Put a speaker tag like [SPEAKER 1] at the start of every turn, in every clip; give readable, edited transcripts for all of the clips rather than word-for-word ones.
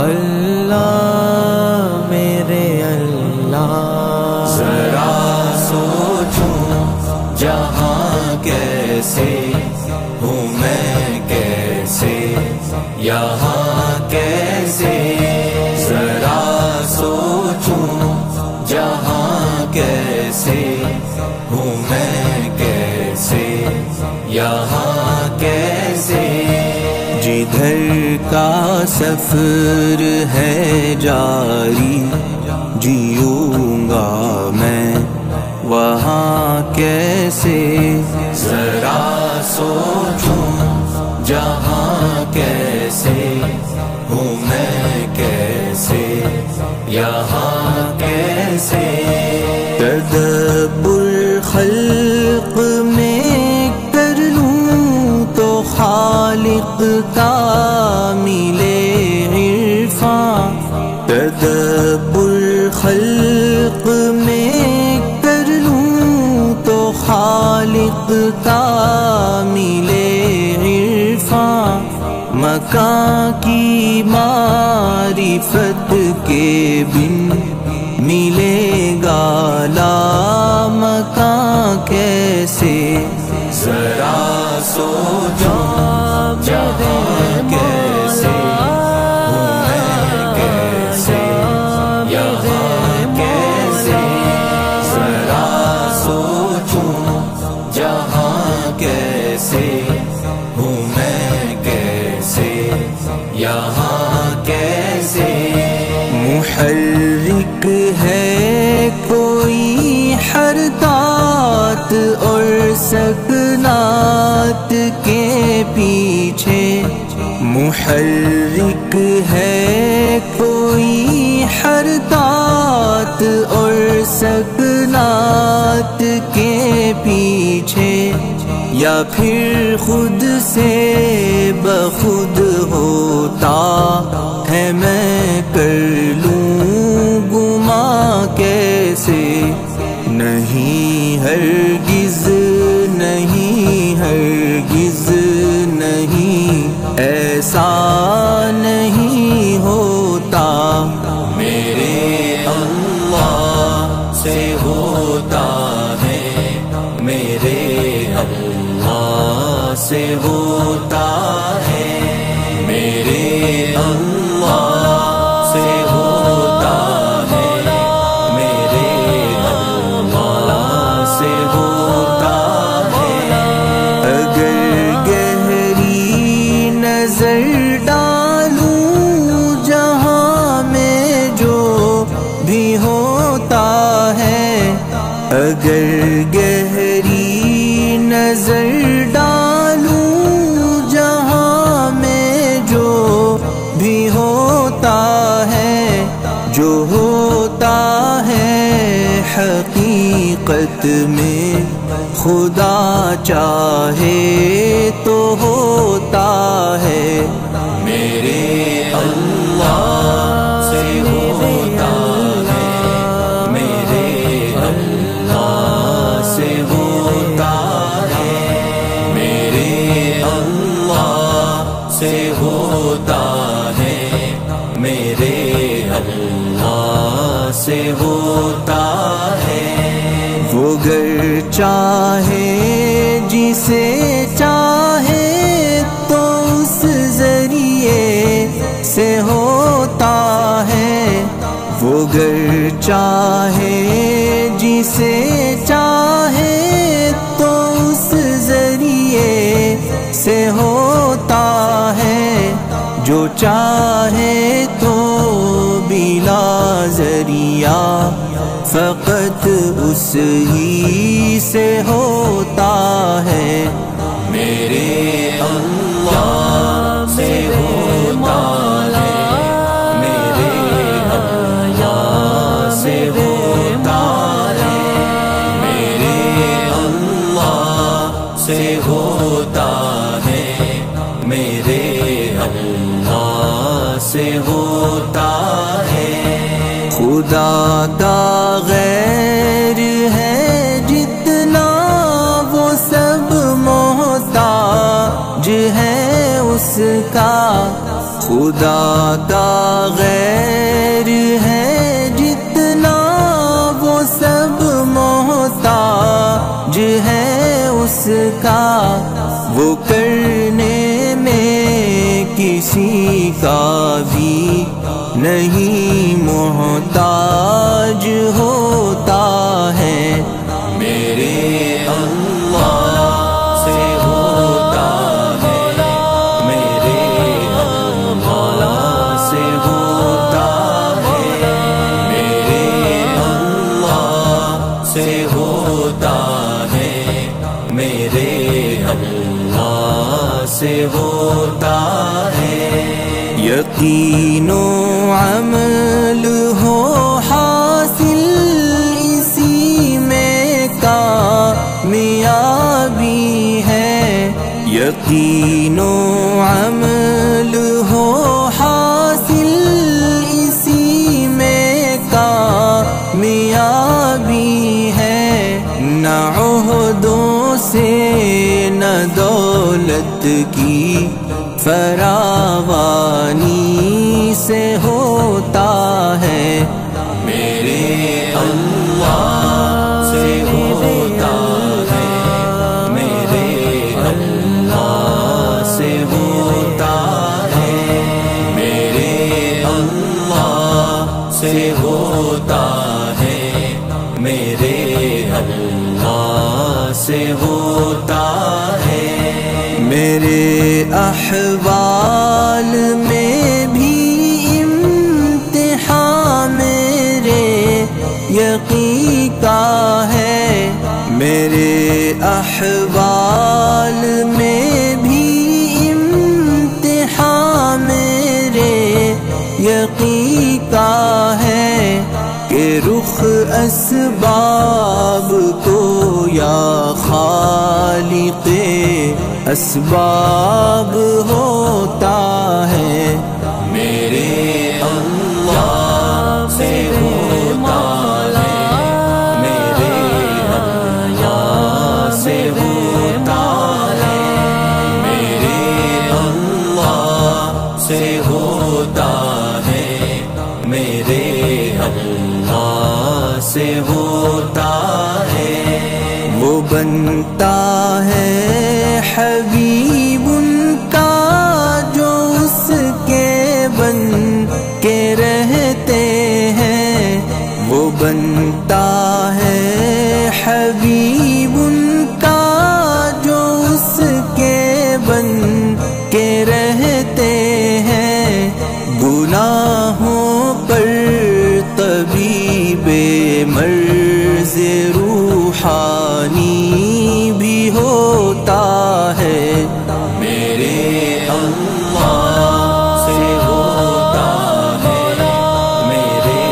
[SPEAKER 1] اللہ میرے اللہ،
[SPEAKER 2] ذرا سوچوں جہاں کیسے ہوں میں کیسے یہاں کیسے، ذرا سوچوں جہاں کیسے ہوں میں کیسے یہاں کیسے،
[SPEAKER 1] جدھر کا سفر ہے جاری جیوں گا میں وہاں کیسے،
[SPEAKER 2] ذرا سوچوں جہاں کیسے ہوں میں کیسے یہاں کیسے،
[SPEAKER 1] تدبر خلق میں کر لوں تو خالق کا ملے عرفاں، تدبر خلق میں کر لوں تو خالق کا ملے عرفاں، مکان کی معرفت کے بن ملے گا لا مکان کیسے،
[SPEAKER 2] ذرا سوچوں جہاں کیسے ہوں میں کیسے یہاں کیسے، ذرا سوچوں جہاں کیسے ہوں میں کیسے یہاں کیسے،
[SPEAKER 1] محرک ہے کوئی حرکات اور سکنات کے پیچھے، محرک ہے کوئی حرکات اور سکنات کے پیچھے، یا پھر خود سے بخود ہوتا ہے میں کر لوں گماں کیسے، نہیں ہرگز نہیں ہرگز نہیں ایسا نہیں ہوتا،
[SPEAKER 2] میرے اللہ سے ہوتا ہے، میرے اللہ سے ہوتا ہے، میرے اللہ سے ہوتا ہے، میرے اللہ سے ہوتا ہے،
[SPEAKER 1] اگر گہری نظر ڈالوں جہاں میں جو بھی ہوتا ہے، اگر گہری نظر ڈالوں جہاں میں جو بھی ہوتا ہے، جو ہوتا ہے حقیقت میں خدا چاہے تو ہوتا ہے،
[SPEAKER 2] میرے اللہ سے ہوتا ہے، میرے اللہ سے ہوتا ہے، میرے اللہ سے ہوتا ہے، میرے اللہ سے ہوتا ہے،
[SPEAKER 1] وہ گر چاہے جسے چاہے تو اس ذریعے سے ہوتا ہے، وہ گر چاہے جسے چاہے تو اس ذریعے سے ہوتا ہے، جو چاہے تو بلا ذریعہ فقط اس ہی سے ہوتا ہے،
[SPEAKER 2] میرے اللہ سے ہوتا ہے، میرے اللہ سے ہوتا ہے، میرے اللہ سے ہوتا ہے، میرے اللہ سے ہوتا ہے،
[SPEAKER 1] خدا کا غیر ہے جتنا وہ سب محتاج ہے اس کا، خدا کا غیر ہے جتنا وہ سب محتاج ہے اس کا، وہ کرنے میں کسی کا بھی نہیں محتاج ہوتا ہے۔
[SPEAKER 2] میرے اللہ سے ہوتا ہے، میرے اللہ سے ہوتا ہے، میرے اللہ سے ہوتا ہے، میرے اللہ سے ہوتا ہے۔
[SPEAKER 1] یقین و عمل ہو حاصل اسی میں کامیابی ہے، یقین و عمل ہو حاصل اسی میں کامیابی ہے، نہ عہدوں سے نہ دولت کی فراوانی سے ہوتا ہے۔
[SPEAKER 2] میرے اللہ سے ہوتا ہے، میرے اللہ سے ہوتا ہے، میرے اللہ سے ہوتا ہے، میرے اللہ سے ہوتا ہے۔
[SPEAKER 1] میرے احوال میں بھی امتحان میرے یقین کا ہے، میرے احوال میں بھی امتحان میرے یقین کا ہے، کہ رخ اسباب کو یا خالق اسباب ہوتا ہے۔
[SPEAKER 2] میرے اللہ سے ہوتا ہے، میرے اللہ سے ہوتا ہے، میرے اللہ سے ہوتا ہے، میرے اللہ سے ہوتا ہے۔
[SPEAKER 1] وہ بنتا ہے حبیب ان کا جو اس کے بن کے رہتے ہیں، وہ بنتا ہے حبیب ان کا جو اس کے بن کے رہتے ہیں، گناہوں پر طبیب مرض روحانی بھی ہوتا ہے۔
[SPEAKER 2] میرے اللہ سے ہوتا ہے، میرے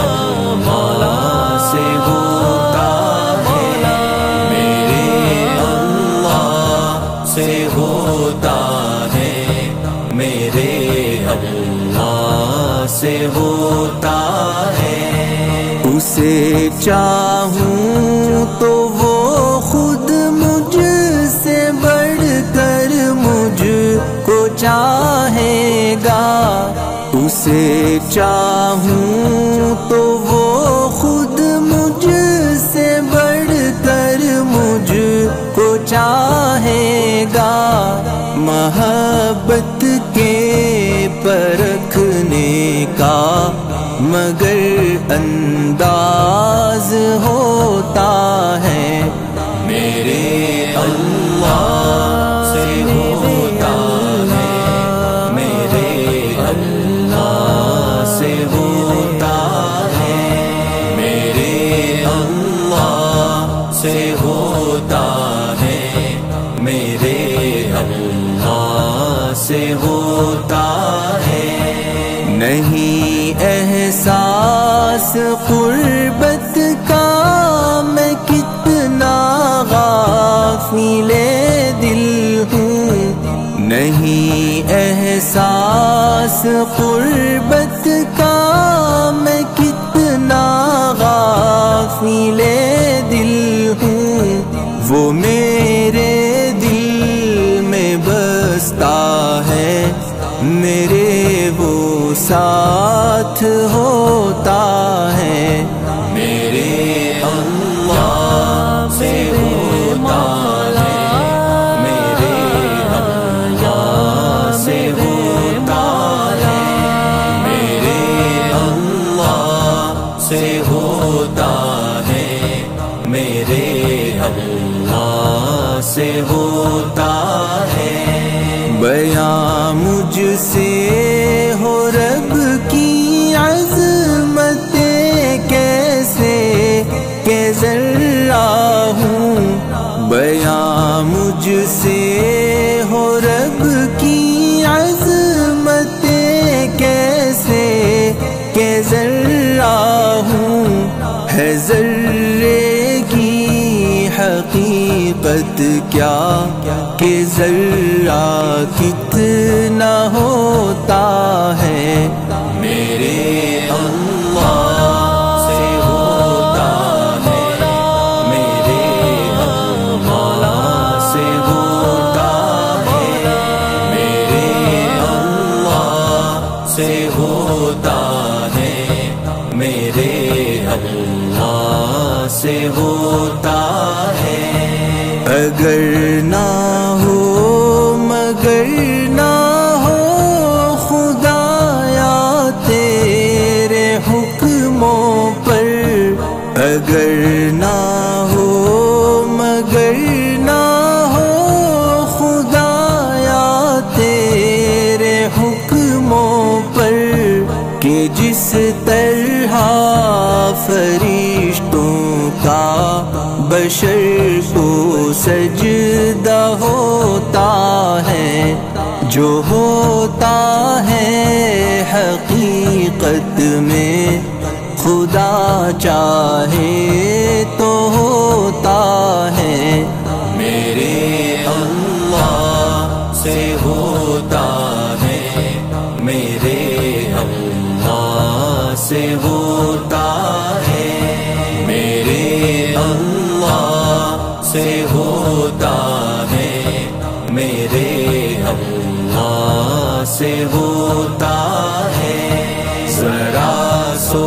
[SPEAKER 2] اللہ سے ہوتا ہے، میرے اللہ سے ہوتا ہے، میرے اللہ سے ہوتا ہے۔
[SPEAKER 1] اسے چاہوں تو وہ خود مجھ سے بڑھ کر مجھ کو چاہے گا، اسے چاہوں تو وہ خود مجھ سے بڑھ کر مجھ کو چاہے گا، محبت کے پرکھنے کا مگر انداز ہوتا ہے۔
[SPEAKER 2] میرے اللہ سے ہوتا ہے، میرے اللہ سے ہوتا ہے، میرے اللہ سے ہوتا ہے، میرے اللہ سے ہوتا ہے۔
[SPEAKER 1] نہیں احساس قربت کا میں کتنا غافل دل ہوں، نہیں احساس قربت کا میں کتنا غافل دل ہوں، وہ میرے دل میں بستا ہے، میرے وہ ساتھ ہوتا ہے،
[SPEAKER 2] میرے اللہ سے ہوتا ہے، میرے اللہ سے ہوتا ہے، میرے اللہ سے ہوتا ہے، میرے اللہ سے ہوتا ہے۔
[SPEAKER 1] بیاں مجھ سے ہو رب کی عظمتیں کیسے کہ ذرہ ہوں، بیاں مجھ سے ہو رب کی عظمتیں کیسے کہ ذرہ ہوں، ہے ذرے کی حقیقت کیا کہ ذرہ کتنا ہوتا ہے،
[SPEAKER 2] میرے اللہ سے ہوتا ہے، میرے اللہ سے ہوتا ہے، میرے اللہ سے ہوتا ہے، میرے اللہ سے ہوتا ہے۔
[SPEAKER 1] اگر نہ ہو مگر نہ ہو خدایا تیرے حکموں پر، اگر نہ ہو مگر نہ ہو خدایا تیرے حکموں پر، کہ جس طرح فرشتوں کا بشر کو سجدہ ہوتا ہے، جو ہوتا ہے حقیقت میں خدا چاہے تو ہوتا ہے،
[SPEAKER 2] میرے اللہ سے ہوتا ہے، میرے اللہ سے ہوتا ہے، میرے اللہ سے ہوتا ہے، میرے اللہ سے ہوتا ہے۔ ذرا سو